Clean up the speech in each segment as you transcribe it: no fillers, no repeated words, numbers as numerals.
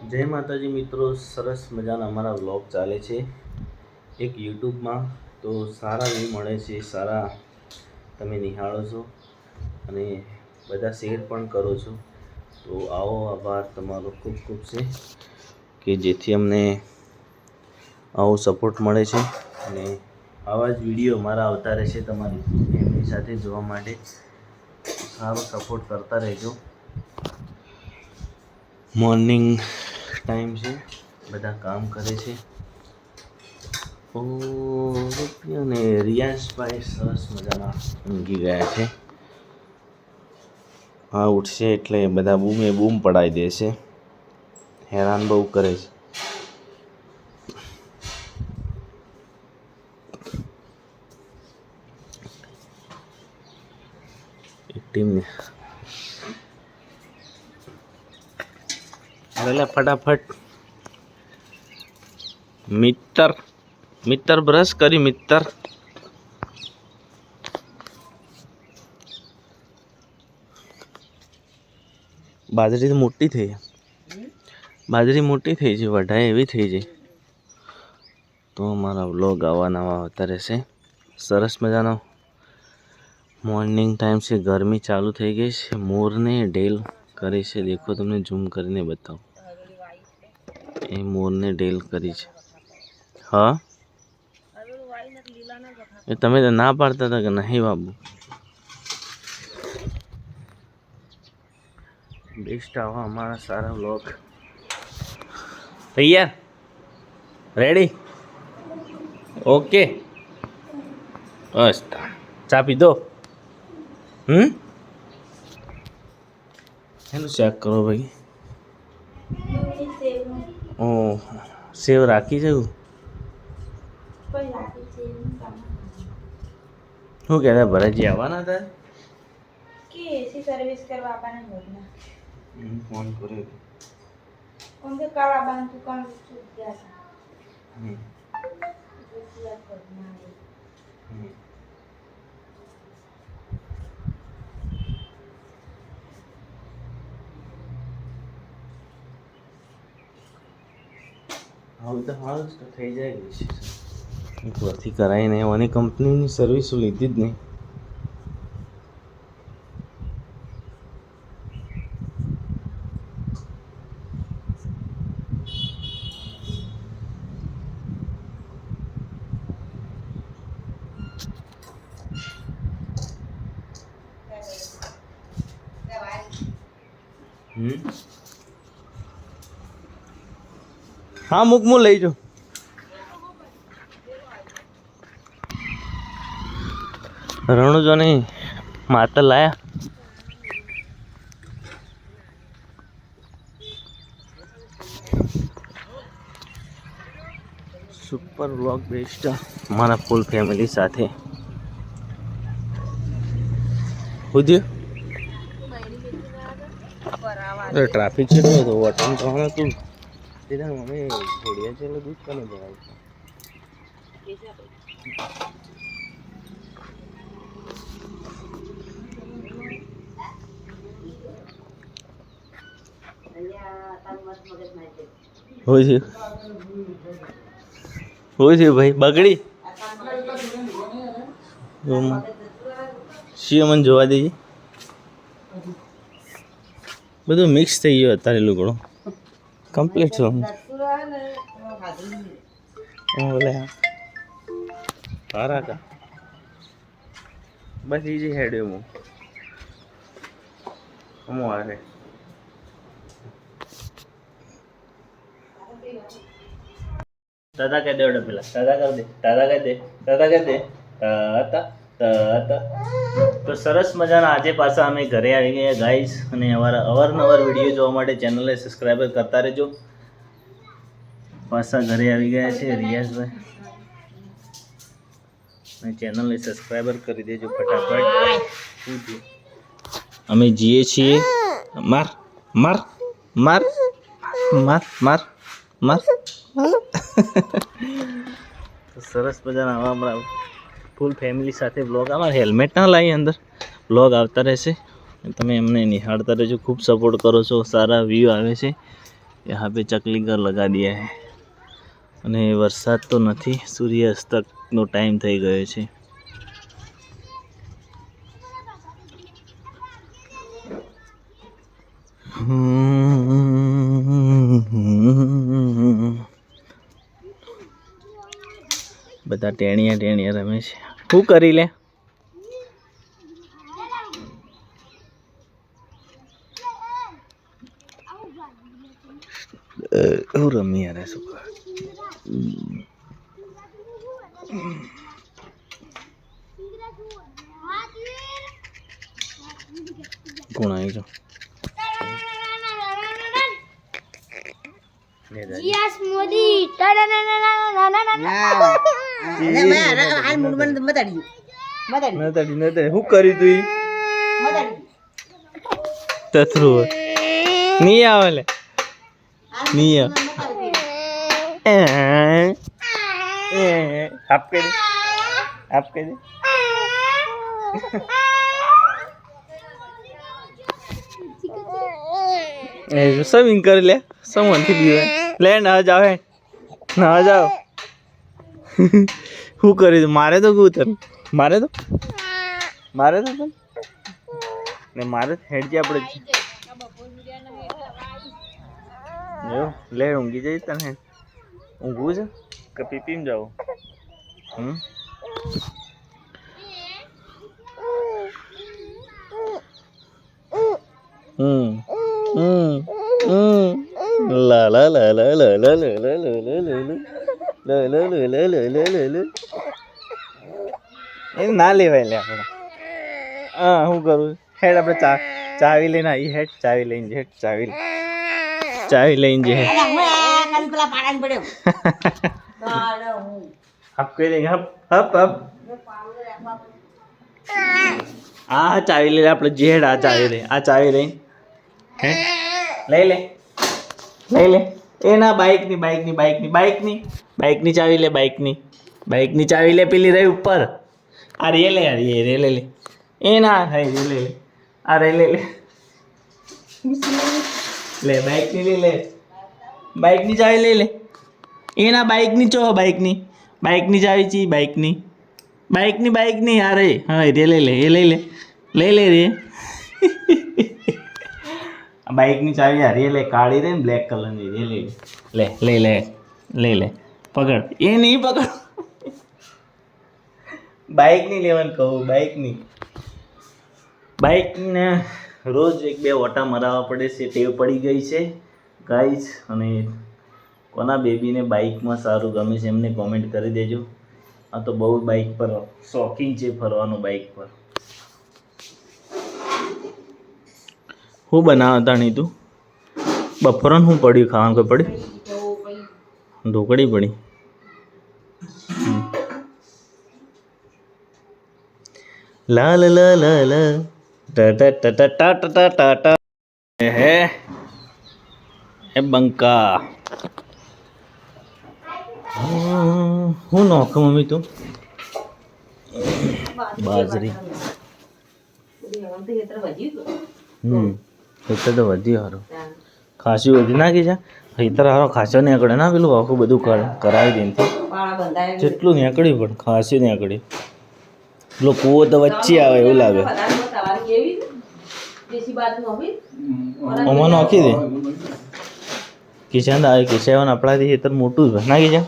જય માતાજી મિત્રો, સરસ મજાના અમારા વ્લોગ ચાલે છે એક યુટ્યુબમાં. તો સારા વ્યૂ મળે છે, સારા તમે નિહાળો છો અને બધા શેર પણ કરો છો. તો આવો, આભાર તમારો ખૂબ ખૂબ છે કે જેથી અમને આવો સપોર્ટ મળે છે અને આવા જ વિડીયો અમારા આવતા રહેશે તમારી ફેમિલી સાથે જોવા માટે. સારો સપોર્ટ કરતા રહેજો. મોર્નિંગ ટાઈમ છે, બધા કામ કરે છે. અને રિયાઝભાઈ સરસ મજાના ઊંઘી ગયા છે. હા, ઉઠશે એટલે બધા બૂમે બૂમ પડાવી દેશે, હેરાન બહુ કરે છે. એક ટીમને એટલે ફટાફટ મિત્તર બ્રશ કરી. મિત્તર બાજરી તો મોટી થઈ છે, બાજરી મોટી થઈ છે, વઢાય એવી થઈ છે. તો અમારા વ્લોગ આવા નવા આવતા રહેશે. સરસ મજાનો મોર્નિંગ ટાઈમ છે, ગરમી ચાલુ થઈ ગઈ છે. મોરને ઢેલ કરી છે, દેખો તમને ઝૂમ કરીને બતાવો. એ મોરને ઢેલ કરી છે. હા, એ તમે તો ના પાડતા હતા કે નહીં બાબુ. બેસ્ટ આવા અમારા સારા વ્લોગ. તૈયાર, રેડી, ઓકે, બસ ચા પીધો. એનું ચેક કરો ભાઈ. ઓહ, સેવ રાખી છે. શું કહેતા ભરતજી આવવાના હતા કે એસી સર્વિસ કરવા આવવાના હતા? ફોન કર્યો તો કાલ આવવાનું તું કામ ગયા હતા. હવે તો હાલ થઈ જાય એકવારથી કરાવી નહીં. અને કંપનીની સર્વિસ લીધી જ નહીં. હા, મૂક લઈ જાઓ. રણુજો નહીં માતર લાયા. સુપર વ્લોગ બેસ્ટ મારા ફૂલ ફેમિલી સાથે. ટ્રાફિક છે તો વટન જવાનું હતું. તેના મમ્મી ઘોડિયા છે એટલે દૂધ કોને ભરાય છે. હોય છે ભાઈ બગડી શિવ મને જોવા દેજે. બધું મિક્સ થઈ ગયું અત્યારે. લુગડો કમ્પ્લીટ છો. બોલે હારા કા બસ ઈજી હેડ્યો હું અમો આવે. દાદા કહી દે ઓડે પેલા દાદા કર દે, દાદા કહી દે, દાદા કહી દે. તો સરસ મજાના આજે પાછા અમે ઘરે આવી ગયા ગાઈસ. અને અવારનવાર વિડીયો જોવા માટે ચેનલને સબસ્ક્રાઈબર કરતા રહેજો. પાછા ઘરે આવી ગયા છે રિયાઝભાઈ. અને ચેનલને સબસ્ક્રાઈબર કરી દેજો ફટાફટ. અમે જઈએ છીએ. માર માર માર માર માર માર. સરસ મજાના આવા અમારા ફૂલ ફેમિલી સાથે બ્લોગ. અમારા હેલ્મેટ ના લાવી અંદર બ્લોગ આવતા રહેશે. તમે એમને નિહાળતા રહેજો. ખૂબ સપોર્ટ કરો છો, સારા વ્યૂ આવે છે यहाँ पे चकली घर लगा दिया है અને વરસાદ તો નથી, સૂર્યાસ્તનો ટાઈમ થઈ ગયો છે. બધા ટેણિયા ટેણિયા રમે છે. શું કરી લે? હું રમી યાર શું કર? કોણ આવી ગયો? જીએસ મોદી શું કર્યું તું? તથરું નહીં આવે લે, નહીં આવે. આપ કરી દે, આપ કરી દે. સ્વિમિંગ કરી લે, સમનથી બીવે લે. ના જાવ, હે ના જાવ. શું કરી દઉં? મારે તો કહું તને, મારે તો તને ને મારે હેડ છે આપણે. જો લે, ઊંઘી જઈ તને. ઊંઘવું છે કે પીપીમ જાવ? લા લા લા લા લા લા લા લા લા લા. એ ના લેવાય લે આપણે. હા શું કરું? હેડ આપણે ચાવી લઈને આવી. હેડ ચાવી લઈને હેડ, ચાવી લઈને જે હપ કરી દેંગે. હપ હપ હપ. હા ચાવી લઈ આપણે જેડ. આ ચાવી લઈ, આ ચાવી લઈ લઈ લે, લઈ લે. એ ના બાઈકની ચાવી લે. બાઈકની ચાવી લે. પેલી રહી ઉપર. આ રે લે, રે લઈ લે. એ ના રે લઈ લે. આ રે લઈ લે. લે બાઈકની લઈ લે. બાઈકની ચાવી લઈ લે. એના બાઈકની ચો, બાઈકની ચાવી ચી? બાઈકની. અરે હા રે લઈ લે. એ લઈ લે રે. બાઈકની ચાવી યાર રે લે. કાળી રે ને બ્લેક કલરની રે લઈ લે. લઈ લે. પકડ. એ નહીં પકડ. બાઈકની લેવાનું કહું. બાઈકને રોજ 1-2 ઓટા મરાવવા પડે છે, ટેવ પડી ગઈ છે ગાઈઝ. અને કોના બેબીને બાઇકમાં સારું ગમે છે એમને કોમેન્ટ કરી દેજો. આ તો બહુ બાઇક પર શોખીન છે, ફરવાનું બાઇક પર. શું બનાવતા નહીં તું? બપોરનું શું પડ્યું ખાવાનું? કોઈ પડ્યું? ઢોકળી પડી. લાલ લા લા લા ટા ટા ટા ટા ટા ટા ટા. હે એ બંકા હું નોખું મમ્મી તું? બાજરી. ખેતર તો વધી સારું, ખાસી વધી નાખી છે. ખેતર સારો ખાસો નીકળે ના, પેલું આખું બધું કરાવી દે. જેટલું નીકળ્યું પણ ખાસી નીકળ્યું. પેલો કૂવો તો વચ્ચે આવે એવું લાગે. આમાં નાખી દે. કિશન આવે, કિશન આપણાથી ખેતર મોટું છે નાખી જા.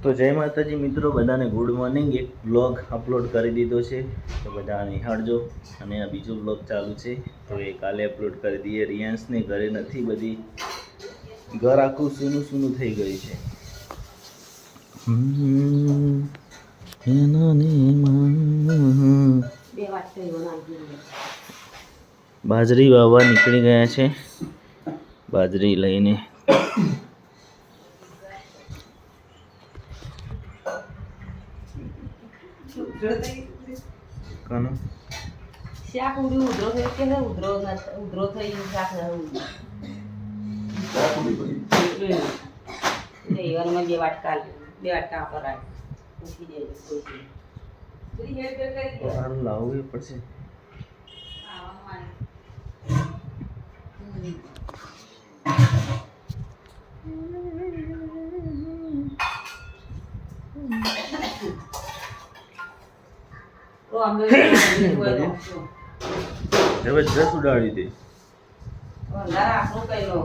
તો જય માતાજી મિત્રો, બધાને ગુડ મોર્નિંગ. એક બ્લોગ અપલોડ કરી દીધો છે તો બધા નિહાળજો. અને આ બીજો બ્લોગ ચાલુ છે તો એ કાલે અપલોડ કરી દઈએ. રિયાન્સને ઘરે નથી, બધી ઘર આખું સૂનું થઈ ગયું છે. બાજરી વાવવા નીકળી ગયા છે. બાજરી લઈને કાનો શાક ઉધરો થઈ કે ઉધરો થઈ શાક એવામાં 2 વાટકા પરાય મૂકી દેજો. સારું લાવવું પડશે. તો અમે અંધારા જબરજસ્ત ઉડાડી દે. આપણું કઈ નો